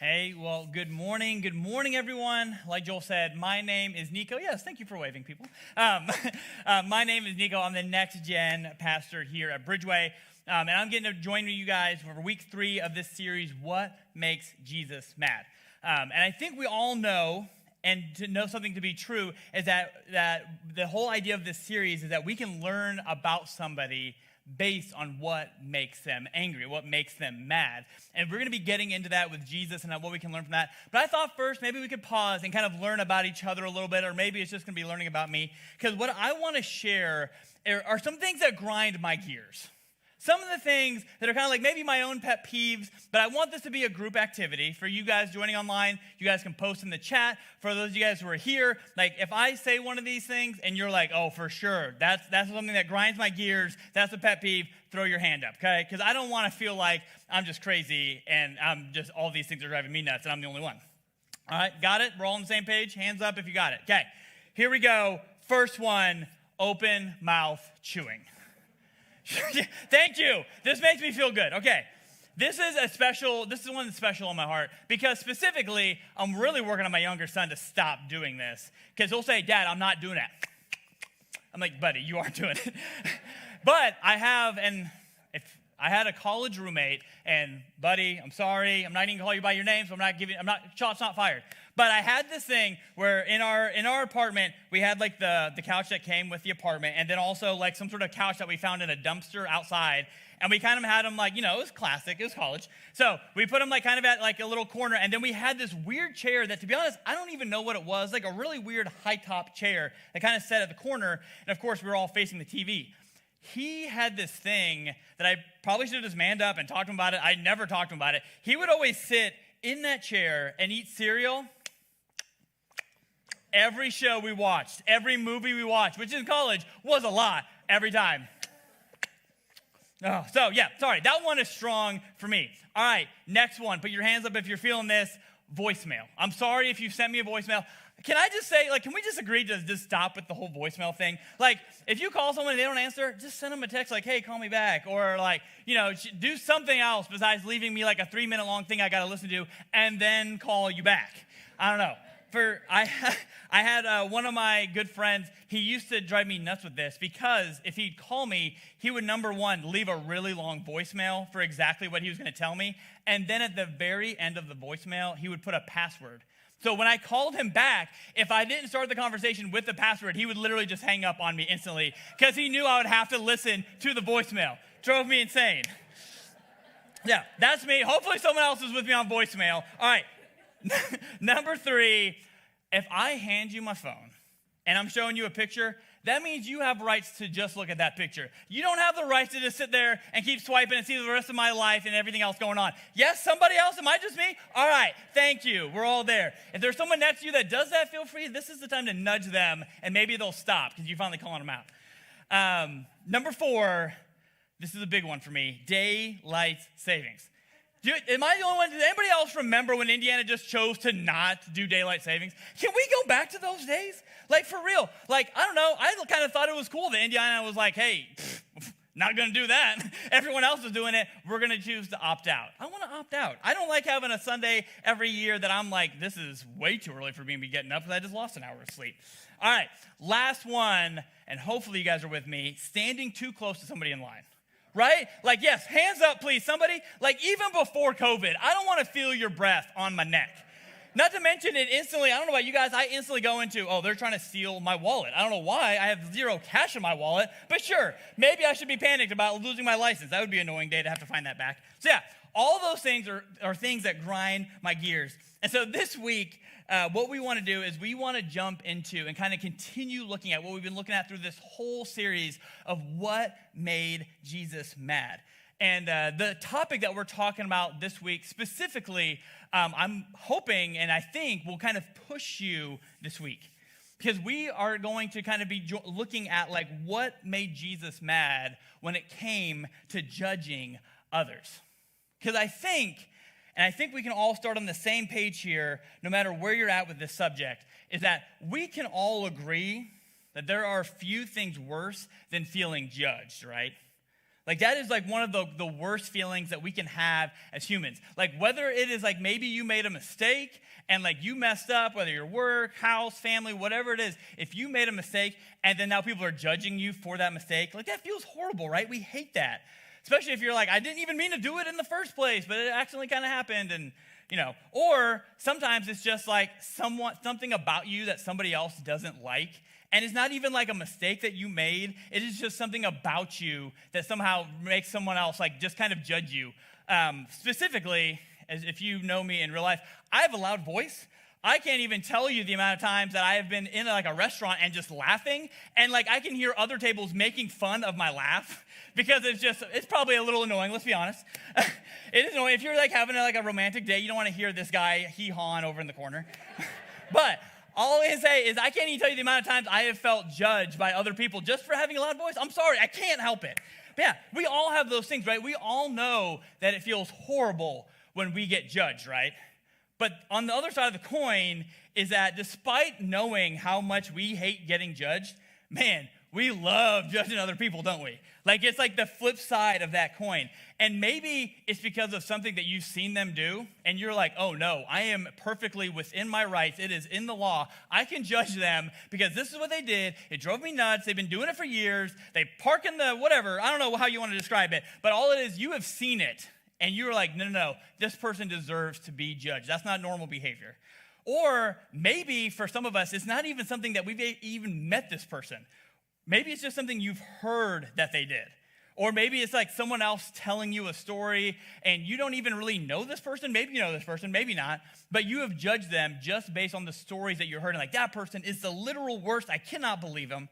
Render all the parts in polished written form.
Hey, well, good morning. Good morning, everyone. Like Joel said, my name is Niko. Yes, thank you for waving, people. My name is Niko. I'm the next Gen Pastor here at Bridgeway. And I'm getting to join you guys for week 3 of this series, What Makes Jesus Mad? And I think we all know, and to know something to be true, is that the whole idea of this series is that we can learn about somebody based on what makes them angry, what makes them mad. And we're going to be getting into that with Jesus and what we can learn from that. But I thought first maybe we could pause and kind of learn about each other a little bit, or maybe it's just going to be learning about me. Because what I want to share are some things that grind my gears. Some of the things that are kind of like maybe my own pet peeves, but I want this to be a group activity. For you guys joining online, you guys can post in the chat. For those of you guys who are here, like if I say one of these things and you're like, oh, for sure, that's something that grinds my gears, that's a pet peeve, throw your hand up, okay? Because I don't want to feel like I'm just crazy and all these things are driving me nuts and I'm the only one. All right, got it? We're all on the same page? Hands up if you got it. Okay, here we go. First one, open mouth chewing. Thank you. This makes me feel good. Okay. This is one that's special on my heart because specifically, I'm really working on my younger son to stop doing this because he'll say, Dad, I'm not doing that. I'm like, buddy, you are doing it. But I had a college roommate and buddy, I'm sorry, I'm not even gonna call you by your name, so shots not fired. But I had this thing where in our apartment, we had like the couch that came with the apartment and then also like some sort of couch that we found in a dumpster outside. And we kind of had them like, it was classic, it was college. So we put them like kind of at like a little corner. And then we had this weird chair that, to be honest, I don't even know what it was, like a really weird high top chair that kind of sat at the corner. And of course, we were all facing the TV. He had this thing that I probably should have just manned up and talked to him about it. I never talked to him about it. He would always sit in that chair and eat cereal. Every show we watched, every movie we watched, which in college was a lot, every time. Oh, so yeah, sorry, that one is strong for me. All right, next one, put your hands up if you're feeling this, voicemail. I'm sorry if you sent me a voicemail. Can I just say, can we just agree to just stop with the whole voicemail thing? Like, if you call someone and they don't answer, just send them a text like, hey, call me back. Or do something else besides leaving me like a 3-minute long thing I got to listen to and then call you back. I don't know. I had one of my good friends, he used to drive me nuts with this because if he'd call me, he would, number one, leave a really long voicemail for exactly what he was going to tell me. And then at the very end of the voicemail, he would put a password. So when I called him back, if I didn't start the conversation with the password, he would literally just hang up on me instantly because he knew I would have to listen to the voicemail. Drove me insane. Yeah, that's me. Hopefully someone else is with me on voicemail. All right. Number 3, if I hand you my phone and I'm showing you a picture, that means you have rights to just look at that picture. You don't have the rights to just sit there and keep swiping and see the rest of my life and everything else going on. Yes, somebody else? Am I just me? All right, thank you. We're all there. If there's someone next to you that does that, feel free. This is the time to nudge them and maybe they'll stop because you're finally calling them out. Number 4, this is a big one for me, daylight savings. Am I the only one? Does anybody else remember when Indiana just chose to not do daylight savings? Can we go back to those days? Like, for real. Like, I don't know. I kind of thought it was cool that Indiana was like, hey, not going to do that. Everyone else is doing it. We're going to choose to opt out. I want to opt out. I don't like having a Sunday every year that I'm like, this is way too early for me to be getting up because I just lost an hour of sleep. All right, last one, and hopefully you guys are with me, standing too close to somebody in line. Right? Like, yes, hands up, please. Somebody, like even before COVID, I don't want to feel your breath on my neck. Not to mention it instantly, I don't know about you guys, I instantly go into, they're trying to steal my wallet. I don't know why. I have 0 cash in my wallet, but sure, maybe I should be panicked about losing my license. That would be an annoying day to have to find that back. So yeah, all those things are things that grind my gears. And so this week, what we want to do is we want to jump into and kind of continue looking at what we've been looking at through this whole series of what made Jesus mad. And the topic that we're talking about this week specifically, I'm hoping and I think will kind of push you this week. Because we are going to kind of be looking at like what made Jesus mad when it came to judging others. Because I think we can all start on the same page here, no matter where you're at with this subject, is that we can all agree that there are few things worse than feeling judged, right? Like that is like one of the worst feelings that we can have as humans. Like whether it is like maybe you made a mistake and like you messed up, whether your work, house, family, whatever it is, if you made a mistake and then now people are judging you for that mistake, like that feels horrible, right? We hate that. Especially if you're like, I didn't even mean to do it in the first place, but it accidentally kind of happened. And, or sometimes it's just like something about you that somebody else doesn't like. And it's not even like a mistake that you made. It is just something about you that somehow makes someone else like just kind of judge you. Specifically, as if you know me in real life, I have a loud voice. I can't even tell you the amount of times that I have been in like a restaurant and just laughing. And like I can hear other tables making fun of my laugh because it's probably a little annoying, let's be honest. It is annoying. If you're like having a romantic day, you don't want to hear this guy hee-hawing over in the corner. But all I can say is I can't even tell you the amount of times I have felt judged by other people just for having a loud voice. I'm sorry, I can't help it. But yeah, we all have those things, right? We all know that it feels horrible when we get judged, right? But on the other side of the coin is that despite knowing how much we hate getting judged, man, we love judging other people, don't we? Like it's like the flip side of that coin. And maybe it's because of something that you've seen them do, and you're like, oh no, I am perfectly within my rights. It is in the law. I can judge them because this is what they did. It drove me nuts. They've been doing it for years. They park in the whatever. I don't know how you want to describe it, but all it is, you have seen it. And you were like, no, this person deserves to be judged. That's not normal behavior. Or maybe for some of us, it's not even something that we've even met this person. Maybe it's just something you've heard that they did. Or maybe it's like someone else telling you a story and you don't even really know this person. Maybe you know this person, maybe not. But you have judged them just based on the stories that you heard. And like, that person is the literal worst. I cannot believe them.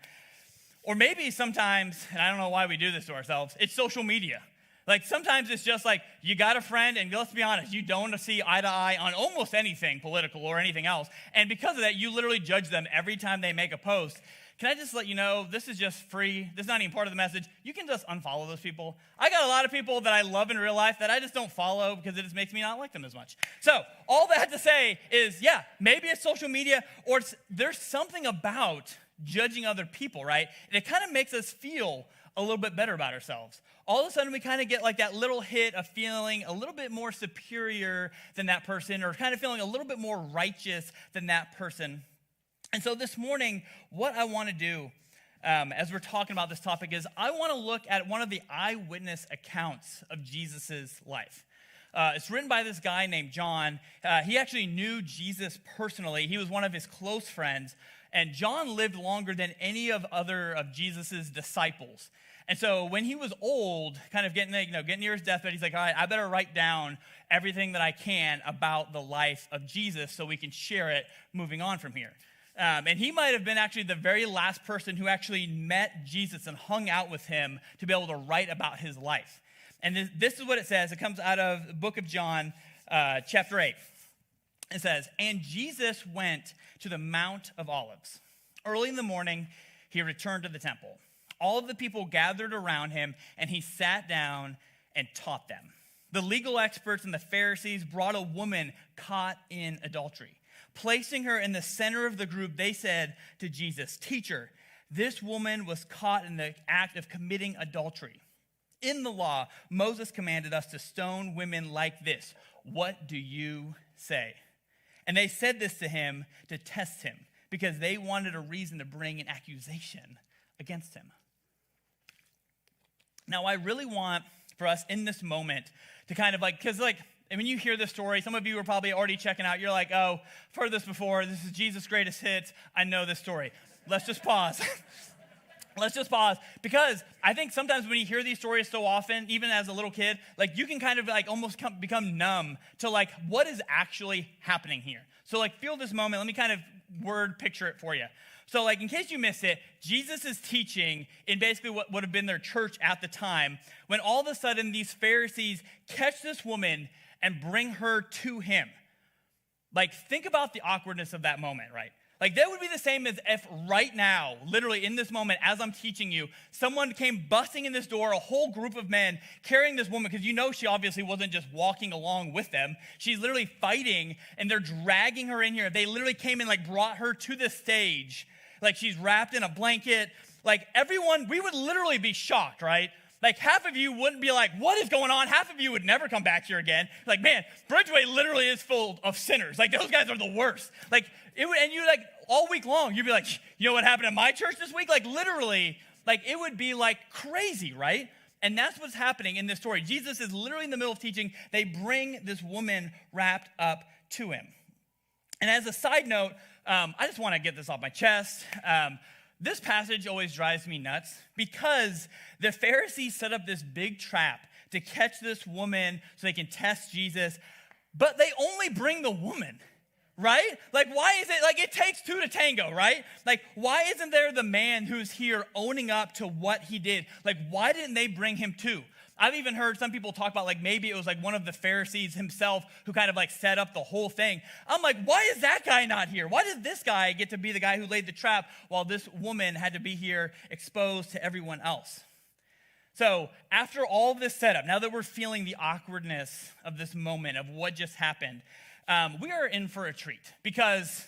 Or maybe sometimes, and I don't know why we do this to ourselves, it's social media. Like sometimes it's just like you got a friend and let's be honest, you don't want to see eye to eye on almost anything political or anything else. And because of that, you literally judge them every time they make a post. Can I just let you know, this is just free. This is not even part of the message. You can just unfollow those people. I got a lot of people that I love in real life that I just don't follow because it just makes me not like them as much. So all that to say is, yeah, maybe it's social media or there's something about judging other people, right? And it kind of makes us feel a little bit better about ourselves. All of a sudden, we kind of get like that little hit of feeling a little bit more superior than that person or kind of feeling a little bit more righteous than that person. And so this morning, what I want to do as we're talking about this topic is I want to look at one of the eyewitness accounts of Jesus' life. It's written by this guy named John. He actually knew Jesus personally. He was one of his close friends. And John lived longer than any of Jesus' disciples. And so when he was old, kind of getting near his deathbed, he's like, all right, I better write down everything that I can about the life of Jesus so we can share it moving on from here. And he might have been actually the very last person who actually met Jesus and hung out with him to be able to write about his life. And this is what it says. It comes out of the book of John, chapter 8. It says, and Jesus went to the Mount of Olives. Early in the morning, he returned to the temple. All of the people gathered around him, and he sat down and taught them. The legal experts and the Pharisees brought a woman caught in adultery. Placing her in the center of the group, they said to Jesus, "Teacher, this woman was caught in the act of committing adultery. In the law, Moses commanded us to stone women like this. What do you say?" And they said this to him to test him, because they wanted a reason to bring an accusation against him. Now, I really want for us in this moment to kind of because when you hear this story, some of you are probably already checking out. You're like, oh, I've heard this before. This is Jesus' greatest hits. I know this story. Let's just pause. Let's just pause, because I think sometimes when you hear these stories so often, even as a little kid, you can kind of almost become numb to what is actually happening here. So feel this moment. Let me kind of word picture it for you. So in case you missed it, Jesus is teaching in basically what would have been their church at the time, when all of a sudden these Pharisees catch this woman and bring her to him. Think about the awkwardness of that moment, right? That would be the same as if right now, literally in this moment, as I'm teaching you, someone came busting in this door, a whole group of men carrying this woman, because she obviously wasn't just walking along with them. She's literally fighting, and they're dragging her in here. They literally came and brought her to the stage. She's wrapped in a blanket. Everyone, we would literally be shocked, right? Like half of you wouldn't be like, what is going on? Half of you would never come back here again. Like, man, Bridgeway literally is full of sinners. Like those guys are the worst. Like it would, and you like all week long, you'd be like, you know what happened at my church this week? Like literally, like it would be like crazy, right? And that's what's happening in this story. Jesus is literally in the middle of teaching. They bring this woman wrapped up to him. And as a side note, I just want to get this off my chest. This passage always drives me nuts because the Pharisees set up this big trap to catch this woman so they can test Jesus, but they only bring the woman, right? Like, why is it, like, it takes two to tango, right? Like, why isn't there the man who's here owning up to what he did? Like, why didn't they bring him too? I've even heard some people talk about like maybe it was like one of the Pharisees himself who kind of like set up the whole thing. I'm like, why is that guy not here? Why did this guy get to be the guy who laid the trap while this woman had to be here exposed to everyone else? So after all of this setup, now that we're feeling the awkwardness of this moment of what just happened, we are in for a treat because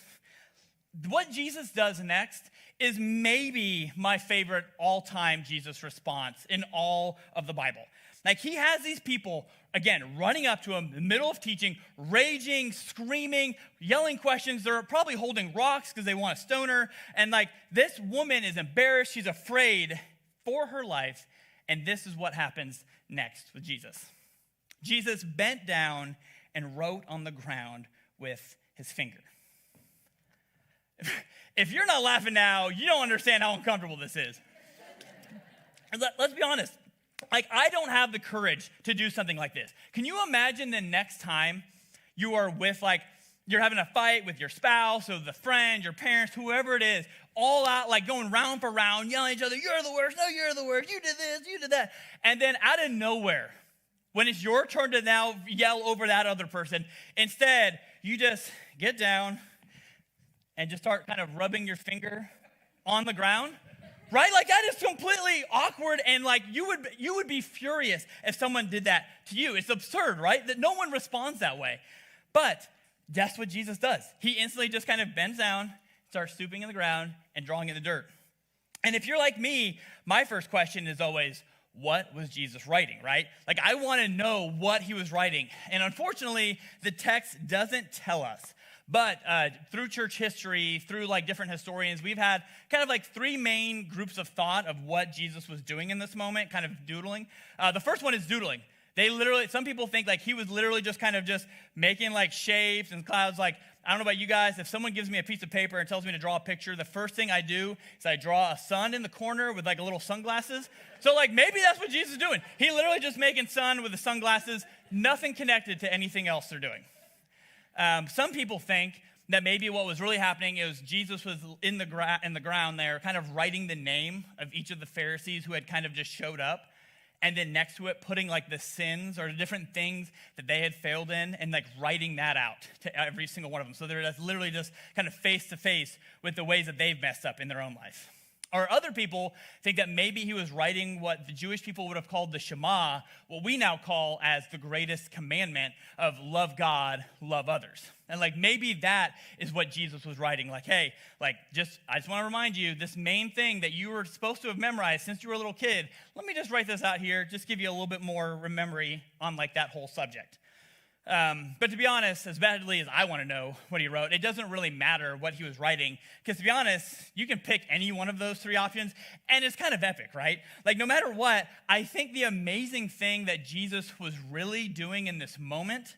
what Jesus does next is maybe my favorite all-time Jesus response in all of the Bible. Like he has these people, again, running up to him in the middle of teaching, raging, screaming, yelling questions. They're probably holding rocks because they want to stone her. And like this woman is embarrassed. She's afraid for her life. And this is what happens next with Jesus. Jesus bent down and wrote on the ground with his finger. If you're not laughing now, you don't understand how uncomfortable this is. Let's be honest. Like, I don't have the courage to do something like this. Can you imagine the next time you are with, like, you're having a fight with your spouse or the friend, your parents, whoever it is, all out, like, going round for round, yelling at each other, you're the worst, no, you're the worst, you did this, you did that. And then out of nowhere, when it's your turn to now yell over that other person, instead, you just get down and just start kind of rubbing your finger on the ground. Right? Like that is completely awkward and like you would be furious if someone did that to you. It's absurd, right? That no one responds that way. But that's what Jesus does. He instantly just kind of bends down, starts stooping in the ground and drawing in the dirt. And if you're like me, my first question is always, what was Jesus writing, right? Like I want to know what he was writing. And unfortunately, the text doesn't tell us. But through church history, through like different historians, we've had kind of like three main groups of thought of what Jesus was doing in this moment, kind of doodling. The first one is doodling. Some people think like he was literally just kind of just making like shapes and clouds. Like, I don't know about you guys, if someone gives me a piece of paper and tells me to draw a picture, the first thing I do is I draw a sun in the corner with like a little sunglasses. So like maybe that's what Jesus is doing. He literally just making sun with the sunglasses, nothing connected to anything else they're doing. Some people think that maybe what was really happening is Jesus was in the ground there, kind of writing the name of each of the Pharisees who had kind of just showed up, and then next to it putting like the sins or the different things that they had failed in, and like writing that out to every single one of them. So they're just literally just kind of face to face with the ways that they've messed up in their own life. Or other people think that maybe he was writing what the Jewish people would have called the Shema, what we now call as the greatest commandment of love God, love others. And like maybe that is what Jesus was writing. Like, hey, like I just want to remind you, this main thing that you were supposed to have memorized since you were a little kid, let me just write this out here, just give you a little bit more memory on like that whole subject. But to be honest, as badly as I want to know what he wrote, it doesn't really matter what he was writing. Because to be honest, you can pick any one of those three options, and it's kind of epic, right? Like no matter what, I think the amazing thing that Jesus was really doing in this moment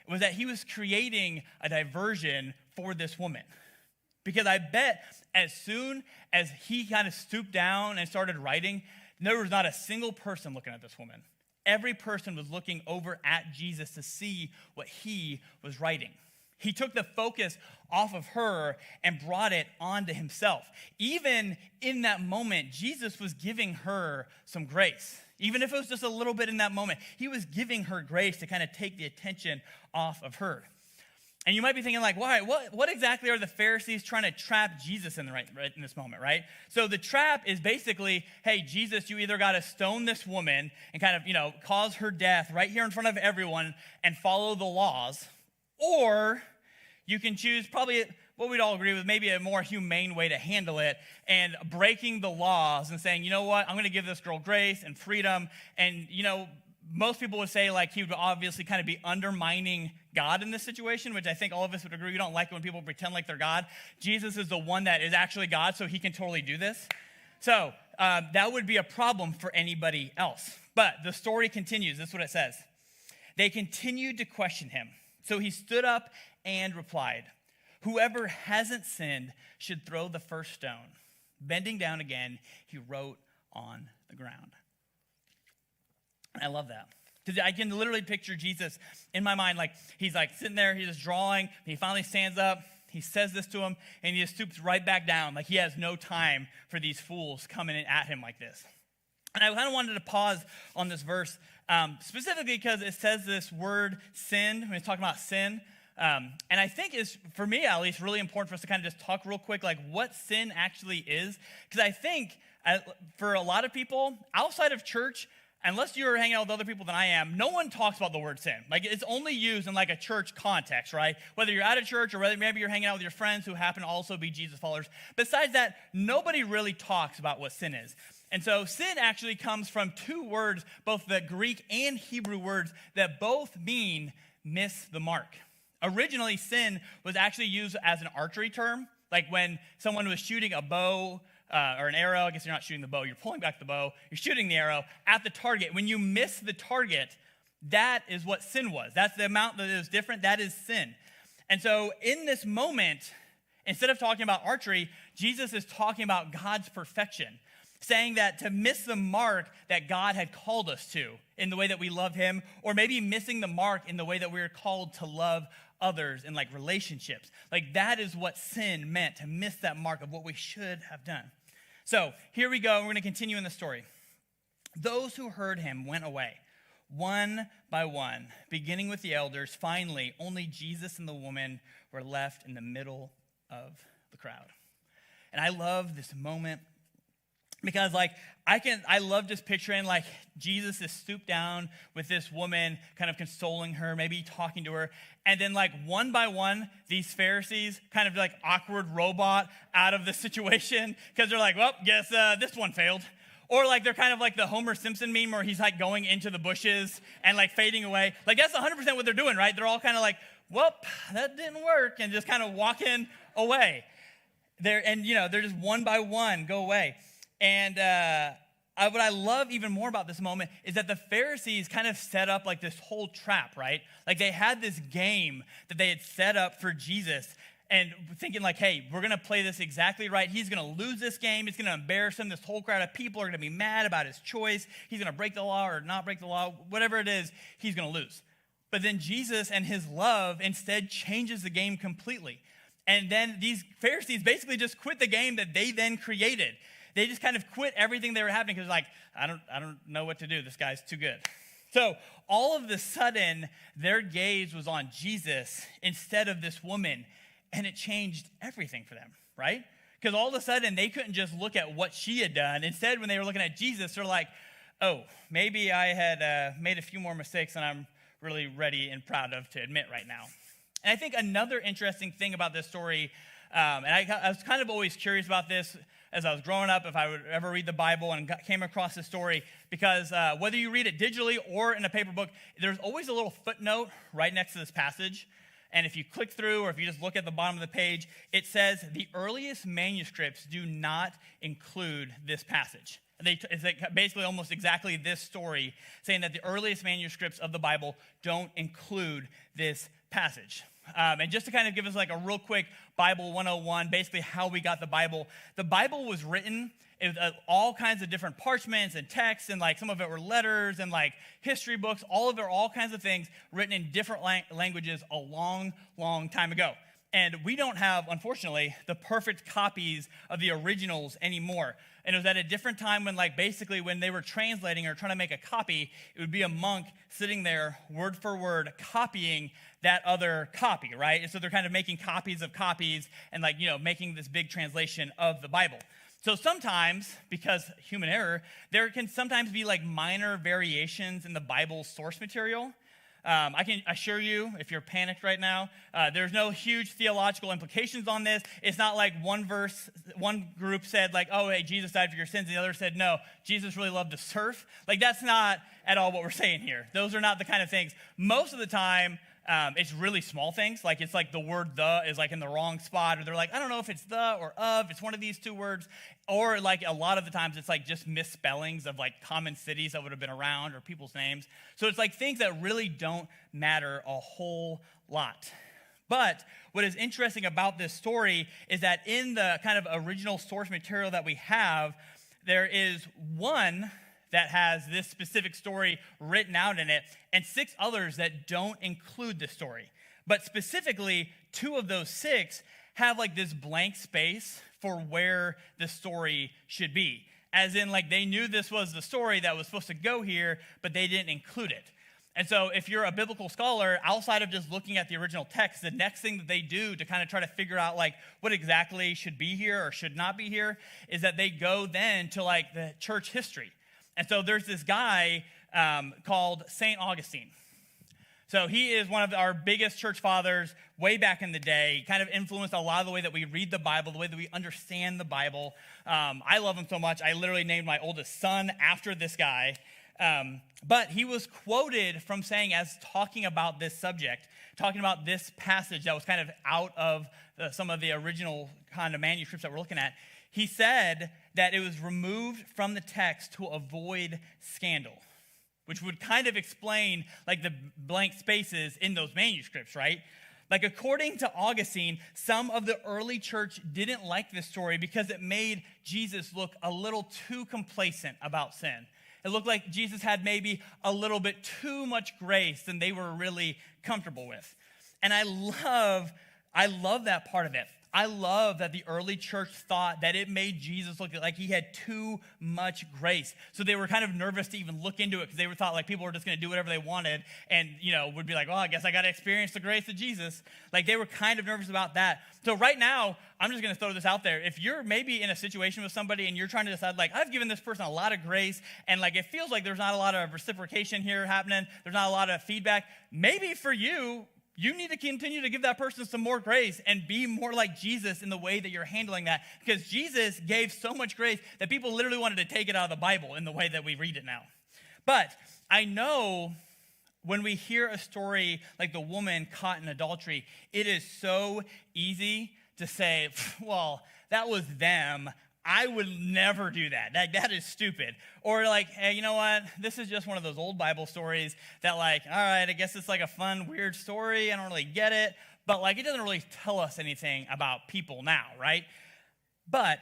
was that he was creating a diversion for this woman. Because I bet as soon as he kind of stooped down and started writing, there was not a single person looking at this woman. Every person was looking over at Jesus to see what he was writing. He took the focus off of her and brought it onto himself. Even in that moment, Jesus was giving her some grace. Even if it was just a little bit in that moment, he was giving her grace to kind of take the attention off of her. And you might be thinking like, why? What exactly are the Pharisees trying to trap Jesus in right in this moment, right? So the trap is basically, hey, Jesus, you either got to stone this woman and kind of, cause her death right here in front of everyone and follow the laws, or You can choose probably what we'd all agree with, maybe a more humane way to handle it, and breaking the laws and saying, you know what, I'm going to give this girl grace and freedom. And, most people would say like he would obviously kind of be undermining God in this situation, which I think all of us would agree. We don't like it when people pretend like they're God. Jesus is the one that is actually God, so he can totally do this. So that would be a problem for anybody else. But the story continues. This is what it says. They continued to question him. So he stood up and replied, "Whoever hasn't sinned should throw the first stone." Bending down again, he wrote on the ground. I love that. Because I can literally picture Jesus in my mind, like he's like sitting there, he's just drawing, he finally stands up, he says this to him, and he just stoops right back down, like he has no time for these fools coming in at him like this. And I kind of wanted to pause on this verse, specifically because it says this word sin, when it's talking about sin. And I think it's, for me at least, really important for us to kind of just talk real quick, like what sin actually is. Because I think for a lot of people outside of church, unless you're hanging out with other people than I am, no one talks about the word sin. Like it's only used in like a church context, right? Whether you're at a church or whether maybe you're hanging out with your friends who happen to also be Jesus followers. Besides that, nobody really talks about what sin is. And so sin actually comes from two words, both the Greek and Hebrew words that both mean miss the mark. Originally, sin was actually used as an archery term, like when someone was shooting a bow or an arrow. I guess you're not shooting the bow. You're pulling back the bow. You're shooting the arrow at the target. When you miss the target, that is what sin was. That's the amount that is different. That is sin. And so in this moment, instead of talking about archery, Jesus is talking about God's perfection, saying that to miss the mark that God had called us to in the way that we love him, or maybe missing the mark in the way that we're called to love others in like relationships. Like that is what sin meant, to miss that mark of what we should have done. So here we go. We're going to continue in the story. Those who heard him went away, one by one, beginning with the elders. Finally, only Jesus and the woman were left in the middle of the crowd. And I love this moment because I love just picturing like Jesus is stooped down with this woman, kind of consoling her, maybe talking to her. And then like one by one, these Pharisees kind of like awkward robot out of the situation because they're like, well, guess this one failed. Or like they're kind of like the Homer Simpson meme where he's like going into the bushes and like fading away. Like that's 100% what they're doing, right? They're all kind of like, well, that didn't work, and just kind of walking away. They're just one by one go away. And what I love even more about this moment is that the Pharisees kind of set up like this whole trap, right? Like they had this game that they had set up for Jesus and thinking like, hey, we're going to play this exactly right. He's going to lose this game. It's going to embarrass him. This whole crowd of people are going to be mad about his choice. He's going to break the law or not break the law. Whatever it is, he's going to lose. But then Jesus and his love instead changes the game completely. And then these Pharisees basically just quit the game that they then created. They just kind of quit everything they were having because like, I don't know what to do. This guy's too good. So all of a sudden, their gaze was on Jesus instead of this woman, and it changed everything for them, right? Because all of a sudden, they couldn't just look at what she had done. Instead, when they were looking at Jesus, they're like, oh, maybe I had made a few more mistakes than I'm really ready and proud of to admit right now. And I think another interesting thing about this story, and I was kind of always curious about this as I was growing up, if I would ever read the Bible and came across this story, because whether you read it digitally or in a paper book, there's always a little footnote right next to this passage. And if you click through or if you just look at the bottom of the page, it says the earliest manuscripts do not include this passage. It's basically almost exactly this story, saying that the earliest manuscripts of the Bible don't include this passage. And just to kind of give us like a real quick Bible 101, basically how we got the Bible was written in all kinds of different parchments and texts, and like some of it were letters and like history books, all kinds of things written in different languages a long, long time ago. And we don't have, unfortunately, the perfect copies of the originals anymore. And it was at a different time when like basically when they were translating or trying to make a copy, it would be a monk sitting there word for word copying that other copy, right? And so they're kind of making copies of copies and like, making this big translation of the Bible. So sometimes, because human error, there can sometimes be like minor variations in the Bible's source material. I can assure you, if you're panicked right now, there's no huge theological implications on this. It's not like one group said like, oh, hey, Jesus died for your sins, and the other said, no, Jesus really loved to surf. Like, that's not at all what we're saying here. Those are not the kind of things. Most of the time, it's really small things. Like, it's like the word the is like in the wrong spot, or they're like, I don't know if it's the or of, it's one of these two words. Or like a lot of the times it's like just misspellings of like common cities that would have been around or people's names. So it's like things that really don't matter a whole lot. But what is interesting about this story is that in the kind of original source material that we have, there is one that has this specific story written out in it, and 6 others that don't include the story. But specifically, 2 of those 6 have like this blank space for where the story should be. As in, like, they knew this was the story that was supposed to go here, but they didn't include it. And so if you're a biblical scholar, outside of just looking at the original text, the next thing that they do to kind of try to figure out like what exactly should be here or should not be here is that they go then to like the church history. And so there's this guy called St. Augustine. So he is one of our biggest church fathers way back in the day. He kind of influenced a lot of the way that we read the Bible, the way that we understand the Bible. I love him so much, I literally named my oldest son after this guy. But he was quoted from saying, as talking about this subject, talking about this passage that was kind of out of some of the original kind of manuscripts that we're looking at, he said that it was removed from the text to avoid scandal, which would kind of explain like the blank spaces in those manuscripts, right? Like, according to Augustine, some of the early church didn't like this story because it made Jesus look a little too complacent about sin. It looked like Jesus had maybe a little bit too much grace than they were really comfortable with. And I love that part of it. I love that the early church thought that it made Jesus look like he had too much grace. So they were kind of nervous to even look into it because they were thought like people were just going to do whatever they wanted and, would be like, well, I guess I got to experience the grace of Jesus. Like, they were kind of nervous about that. So right now, I'm just going to throw this out there. If you're maybe in a situation with somebody and you're trying to decide, like, I've given this person a lot of grace and, like, it feels like there's not a lot of reciprocation here happening, there's not a lot of feedback, maybe for you, you need to continue to give that person some more grace and be more like Jesus in the way that you're handling that, because Jesus gave so much grace that people literally wanted to take it out of the Bible in the way that we read it now. But I know when we hear a story like the woman caught in adultery, it is so easy to say, well, that was them. I would never do that. That is stupid. Or like, hey, you know what? This is just one of those old Bible stories that like, all right, I guess it's like a fun, weird story. I don't really get it. But like, it doesn't really tell us anything about people now, right? But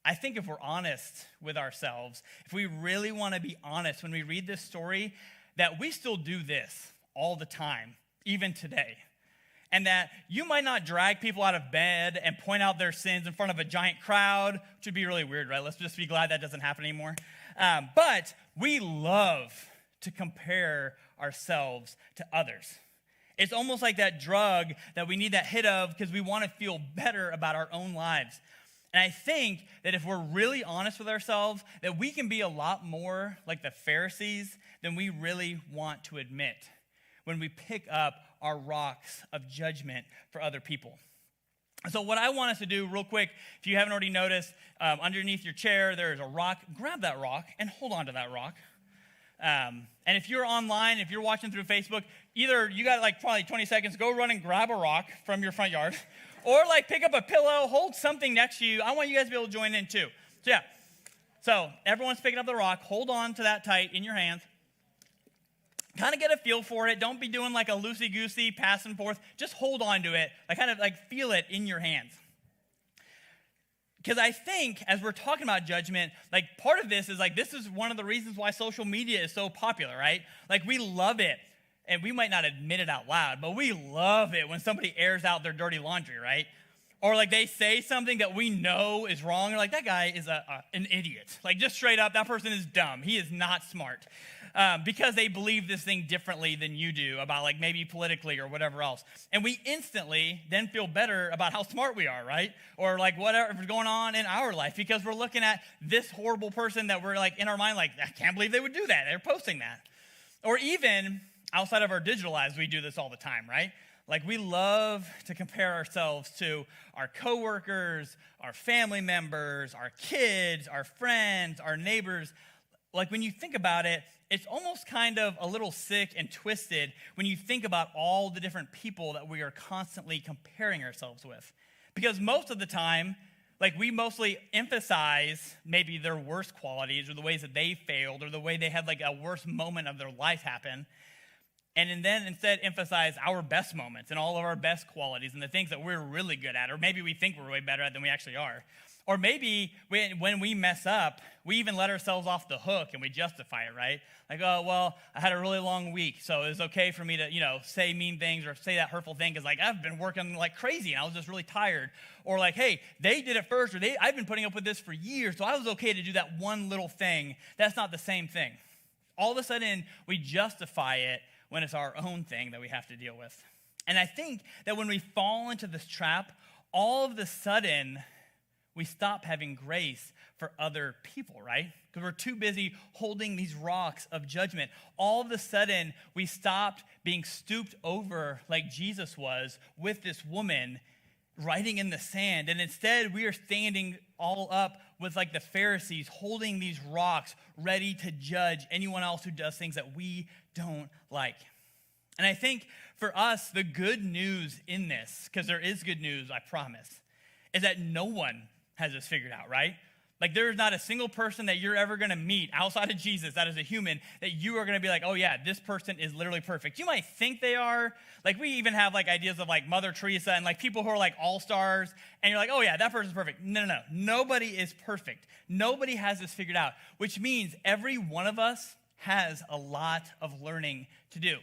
I think if we're honest with ourselves, if we really want to be honest when we read this story, that we still do this all the time, even today. And that you might not drag people out of bed and point out their sins in front of a giant crowd, which would be really weird, right? Let's just be glad that doesn't happen anymore. But we love to compare ourselves to others. It's almost like that drug that we need that hit of because we want to feel better about our own lives. And I think that if we're really honest with ourselves, that we can be a lot more like the Pharisees than we really want to admit when we pick up our rocks of judgment for other people. So what I want us to do real quick, if you haven't already noticed, underneath your chair, there is a rock. Grab that rock and hold on to that rock. And if you're online, if you're watching through Facebook, either you got like probably 20 seconds, go run and grab a rock from your front yard, or like pick up a pillow, hold something next to you. I want you guys to be able to join in too. So yeah, so everyone's picking up the rock. Hold on to that tight in your hands. Kind of get a feel for it. Don't be doing like a loosey-goosey pass and forth. Just hold on to it. Like kind of like feel it in your hands. Because I think as we're talking about judgment, like part of this is like this is one of the reasons why social media is so popular, right? Like we love it. And we might not admit it out loud, but we love it when somebody airs out their dirty laundry, right? Or like they say something that we know is wrong. Or like that guy is an idiot. Like just straight up, that person is dumb. He is not smart. Because they believe this thing differently than you do about like maybe politically or whatever else. And we instantly then feel better about how smart we are, right? Or like whatever's going on in our life because we're looking at this horrible person that we're like in our mind like, I can't believe they would do that. They're posting that. Or even outside of our digital lives, we do this all the time, right? Like we love to compare ourselves to our coworkers, our family members, our kids, our friends, our neighbors. Like when you think about it, it's almost kind of a little sick and twisted when you think about all the different people that we are constantly comparing ourselves with. Because most of the time, like we mostly emphasize maybe their worst qualities or the ways that they failed or the way they had like a worst moment of their life happen. And then instead emphasize our best moments and all of our best qualities and the things that we're really good at, or maybe we think we're way better at than we actually are. Or maybe when we mess up, we even let ourselves off the hook and we justify it, right? Like, oh, well, I had a really long week, so it was okay for me to, say mean things or say that hurtful thing because, like, I've been working like crazy and I was just really tired. Or like, hey, they did it first, or I've been putting up with this for years, so I was okay to do that one little thing. That's not the same thing. All of a sudden, we justify it when it's our own thing that we have to deal with. And I think that when we fall into this trap, all of a sudden, we stop having grace for other people, right? Because we're too busy holding these rocks of judgment. All of a sudden, we stopped being stooped over like Jesus was with this woman writing in the sand. And instead, we are standing all up with like the Pharisees holding these rocks ready to judge anyone else who does things that we don't like. And I think for us, the good news in this, because there is good news, I promise, is that no one has this figured out, right? Like there's not a single person that you're ever going to meet outside of Jesus that is a human that you are going to be like, oh yeah, this person is literally perfect. You might think they are. Like we even have like ideas of like Mother Teresa and like people who are like all-stars and you're like, oh yeah, that person's perfect. No. Nobody is perfect. Nobody has this figured out, which means every one of us has a lot of learning to do.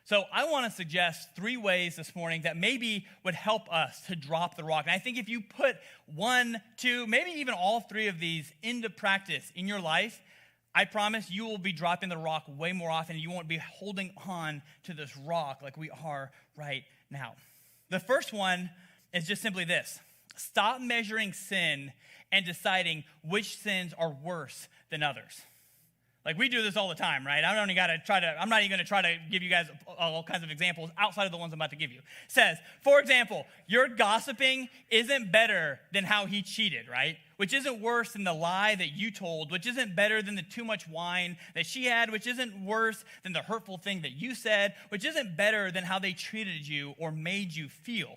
So I want to suggest 3 ways this morning that maybe would help us to drop the rock. And I think if you put 1, 2, maybe even all 3 of these into practice in your life, I promise you will be dropping the rock way more often. You won't be holding on to this rock like we are right now. The first one is just simply this. Stop measuring sin and deciding which sins are worse than others. Like we do this all the time, right? I'm not even going to try to give you guys all kinds of examples outside of the ones I'm about to give you. It says, for example, your gossiping isn't better than how he cheated, right? Which isn't worse than the lie that you told, which isn't better than the too much wine that she had, which isn't worse than the hurtful thing that you said, which isn't better than how they treated you or made you feel,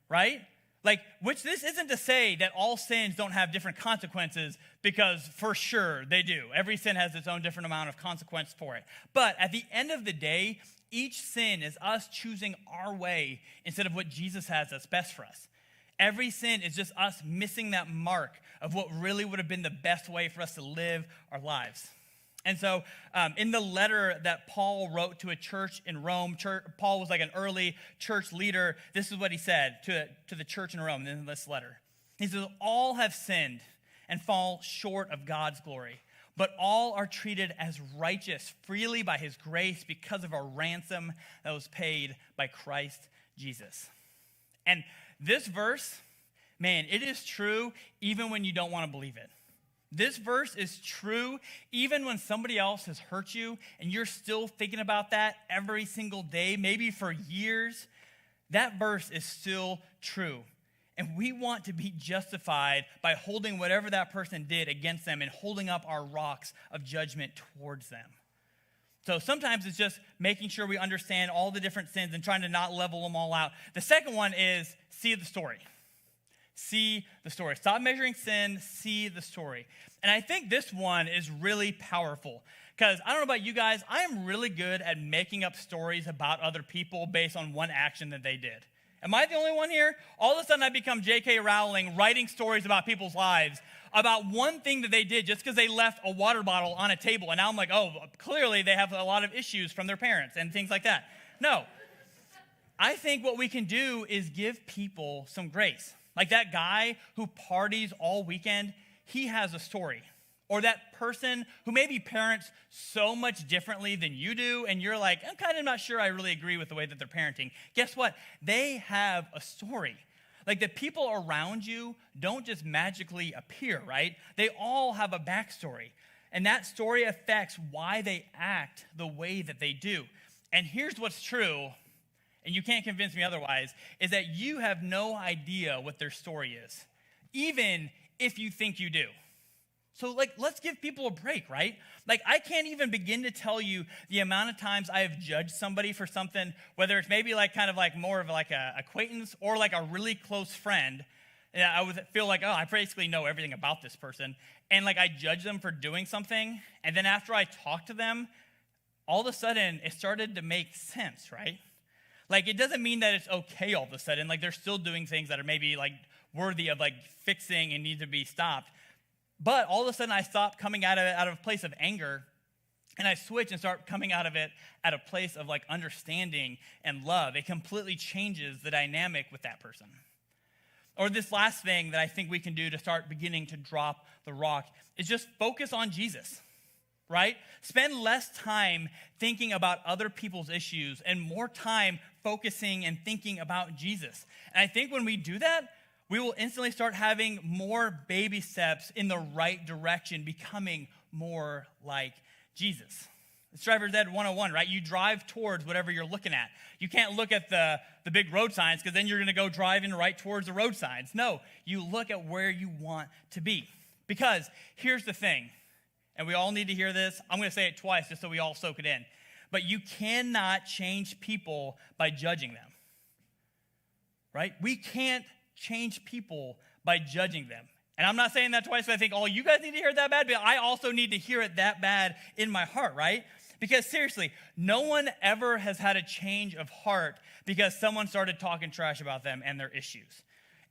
right? Like, which this isn't to say that all sins don't have different consequences, because for sure they do. Every sin has its own different amount of consequence for it. But at the end of the day, each sin is us choosing our way instead of what Jesus has that's best for us. Every sin is just us missing that mark of what really would have been the best way for us to live our lives. And so in the letter that Paul wrote to a church in Rome, Paul was like an early church leader. This is what he said to the church in Rome in this letter. He says, all have sinned and fall short of God's glory, but all are treated as righteous freely by his grace because of our ransom that was paid by Christ Jesus. And this verse, man, it is true even when you don't want to believe it. This verse is true even when somebody else has hurt you and you're still thinking about that every single day, maybe for years. That verse is still true. And we want to be justified by holding whatever that person did against them and holding up our rocks of judgment towards them. So sometimes it's just making sure we understand all the different sins and trying to not level them all out. The second one is see the story. See the story. Stop measuring sin, see the story. And I think this one is really powerful because I don't know about you guys, I am really good at making up stories about other people based on one action that they did. Am I the only one here? All of a sudden I become J.K. Rowling writing stories about people's lives about one thing that they did just because they left a water bottle on a table. And now I'm like, oh, clearly they have a lot of issues from their parents and things like that. No. I think what we can do is give people some grace. Like that guy who parties all weekend, he has a story. Or that person who maybe parents so much differently than you do, and you're like, I'm kind of not sure I really agree with the way that they're parenting. Guess what? They have a story. Like the people around you don't just magically appear, right? They all have a backstory. And that story affects why they act the way that they do. And here's what's true, and you can't convince me otherwise, is that you have no idea what their story is, even if you think you do. So, let's give people a break, right? I can't even begin to tell you the amount of times I have judged somebody for something, whether it's maybe more of a acquaintance or a really close friend. And I would feel I basically know everything about this person. And I judge them for doing something. And then after I talk to them, all of a sudden it started to make sense, right? It doesn't mean that it's okay all of a sudden. They're still doing things that are maybe worthy of fixing and need to be stopped. But all of a sudden, I stop coming out of a place of anger, and I switch and start coming out of it at a place of understanding and love. It completely changes the dynamic with that person. Or this last thing that I think we can do to start beginning to drop the rock is just focus on Jesus, right? Spend less time thinking about other people's issues and more time focusing and thinking about Jesus. And I think when we do that, we will instantly start having more baby steps in the right direction, becoming more like Jesus. It's driver's ed 101, right? You drive towards whatever you're looking at. You can't look at the big road signs because then you're going to go driving right towards the road signs. No, you look at where you want to be. Because here's the thing, and we all need to hear this. I'm going to say it twice just so we all soak it in. But you cannot change people by judging them, right? We can't change people by judging them. And I'm not saying that twice, but I think all you guys need to hear it that bad, but I also need to hear it that bad in my heart, right? Because seriously, no one ever has had a change of heart because someone started talking trash about them and their issues.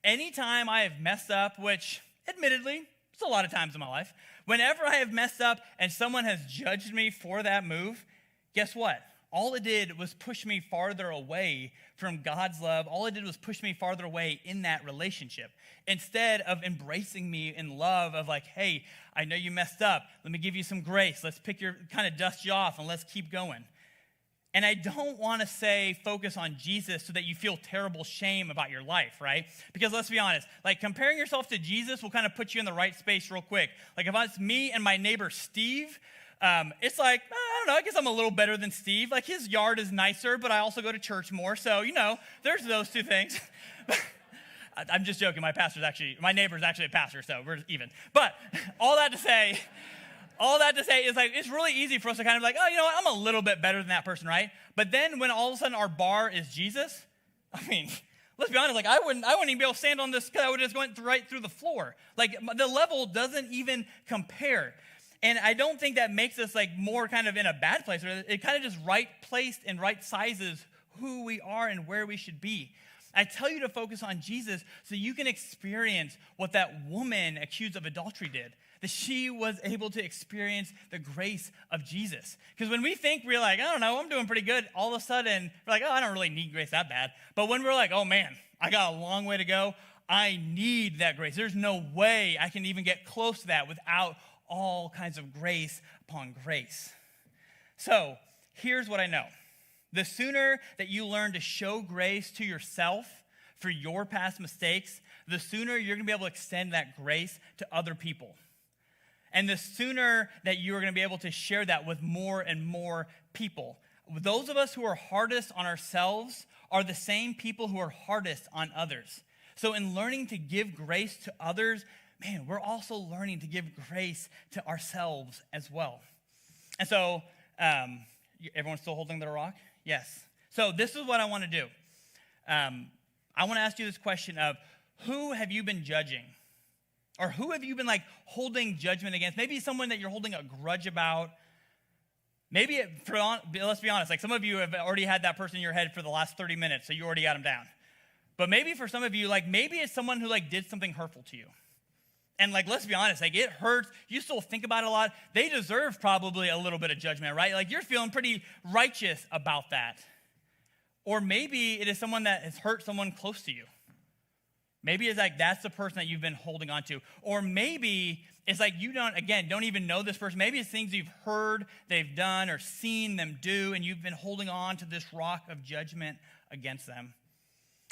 Anytime I have messed up, which admittedly, it's a lot of times in my life, whenever I have messed up and someone has judged me for that move, guess what? All it did was push me farther away from God's love. All it did was push me farther away in that relationship. Instead of embracing me in love of hey, I know you messed up. Let me give you some grace. Let's kind of dust you off and let's keep going. And I don't want to say focus on Jesus so that you feel terrible shame about your life, right? Because let's be honest, comparing yourself to Jesus will kind of put you in the right space real quick. If it's me and my neighbor Steve, it's I don't know, I guess I'm a little better than Steve. His yard is nicer, but I also go to church more. So, there's those two things. I'm just joking. My neighbor's actually a pastor, so we're even. But all that to say is it's really easy for us to kind of oh, you know what, I'm a little bit better than that person, right? But then when all of a sudden our bar is Jesus, let's be honest, I wouldn't even be able to stand on this because I would just went right through the floor. The level doesn't even compare. And I don't think that makes us more kind of in a bad place. It kind of just right placed and right sizes who we are and where we should be. I tell you to focus on Jesus so you can experience what that woman accused of adultery did. That she was able to experience the grace of Jesus. Because when we think we're I don't know, I'm doing pretty good, all of a sudden we're oh, I don't really need grace that bad. But when we're oh man, I got a long way to go, I need that grace. There's no way I can even get close to that without all kinds of grace upon grace. So here's what I know. The sooner that you learn to show grace to yourself for your past mistakes, the sooner you're going to be able to extend that grace to other people. And the sooner that you are going to be able to share that with more and more people. Those of us who are hardest on ourselves are the same people who are hardest on others. So in learning to give grace to others, man, we're also learning to give grace to ourselves as well. And so, everyone's still holding their rock? Yes. So this is what I want to do. I want to ask you this question of, who have you been judging? Or who have you been holding judgment against? Maybe someone that you're holding a grudge about. Maybe, let's be honest, some of you have already had that person in your head for the last 30 minutes, so you already got them down. But maybe for some of you, maybe it's someone who did something hurtful to you. And let's be honest, it hurts. You still think about it a lot. They deserve probably a little bit of judgment, right? You're feeling pretty righteous about that. Or maybe it is someone that has hurt someone close to you. Maybe it's that's the person that you've been holding on to. Or maybe it's you don't even know this person. Maybe it's things you've heard they've done or seen them do, and you've been holding on to this rock of judgment against them.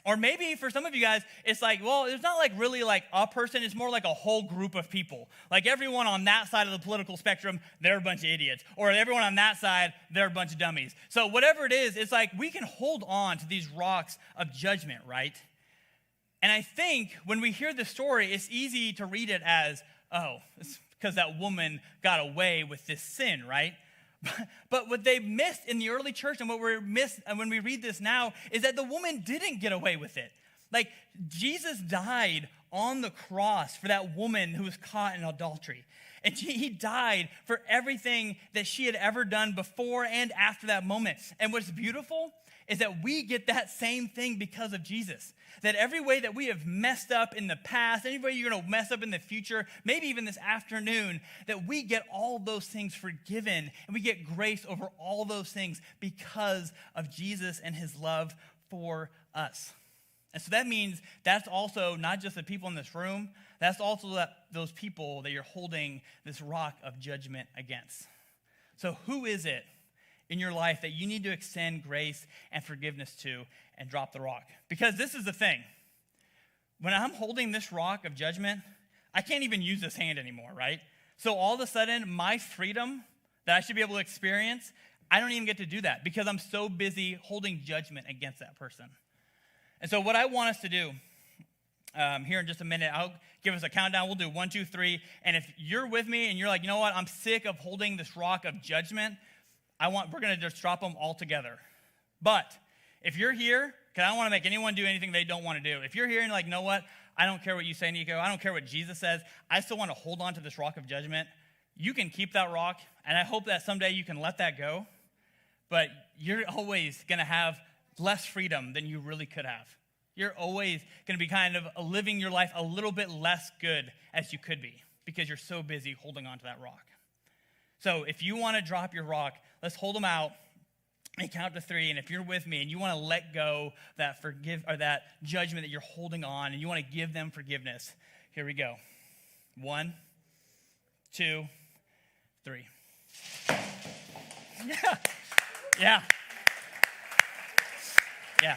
Or maybe for some of you guys, it's like, well, it's not like really like a person. It's more like a whole group of people. Like everyone on that side of the political spectrum, they're a bunch of idiots. Or everyone on that side, they're a bunch of dummies. So whatever it is, it's like we can hold on to these rocks of judgment, right? And I think when we hear the story, it's easy to read it as, oh, it's because that woman got away with this sin, right? But what they missed in the early church and what we're missed and when we read this now is that the woman didn't get away with it. Like Jesus died on the cross for that woman who was caught in adultery. And he died for everything that she had ever done before and after that moment. And what's beautiful is that we get that same thing because of Jesus. That every way that we have messed up in the past, any way you're going to mess up in the future, maybe even this afternoon, that we get all those things forgiven and we get grace over all those things because of Jesus and his love for us. And so that means that's also not just the people in this room, that's also those people that you're holding this rock of judgment against. So who is it in your life that you need to extend grace and forgiveness to and drop the rock? Because this is the thing. When I'm holding this rock of judgment, I can't even use this hand anymore, right? So all of a sudden, my freedom that I should be able to experience, I don't even get to do that because I'm so busy holding judgment against that person. And so what I want us to do here in just a minute, I'll give us a countdown. We'll do 1, 2, 3. And if you're with me and you're like, you know what, I'm sick of holding this rock of judgment, we're going to just drop them all together. But if you're here, because I don't want to make anyone do anything they don't want to do. If you're here and you're like, you know what, I don't care what you say, Niko. I don't care what Jesus says. I still want to hold on to this rock of judgment. You can keep that rock, and I hope that someday you can let that go. But you're always going to have less freedom than you really could have. You're always going to be kind of living your life a little bit less good as you could be because you're so busy holding on to that rock. So if you want to drop your rock, let's hold them out and count to 3. And if you're with me and you want to let go that that judgment that you're holding on and you want to give them forgiveness, here we go. 1, 2, 3. Yeah.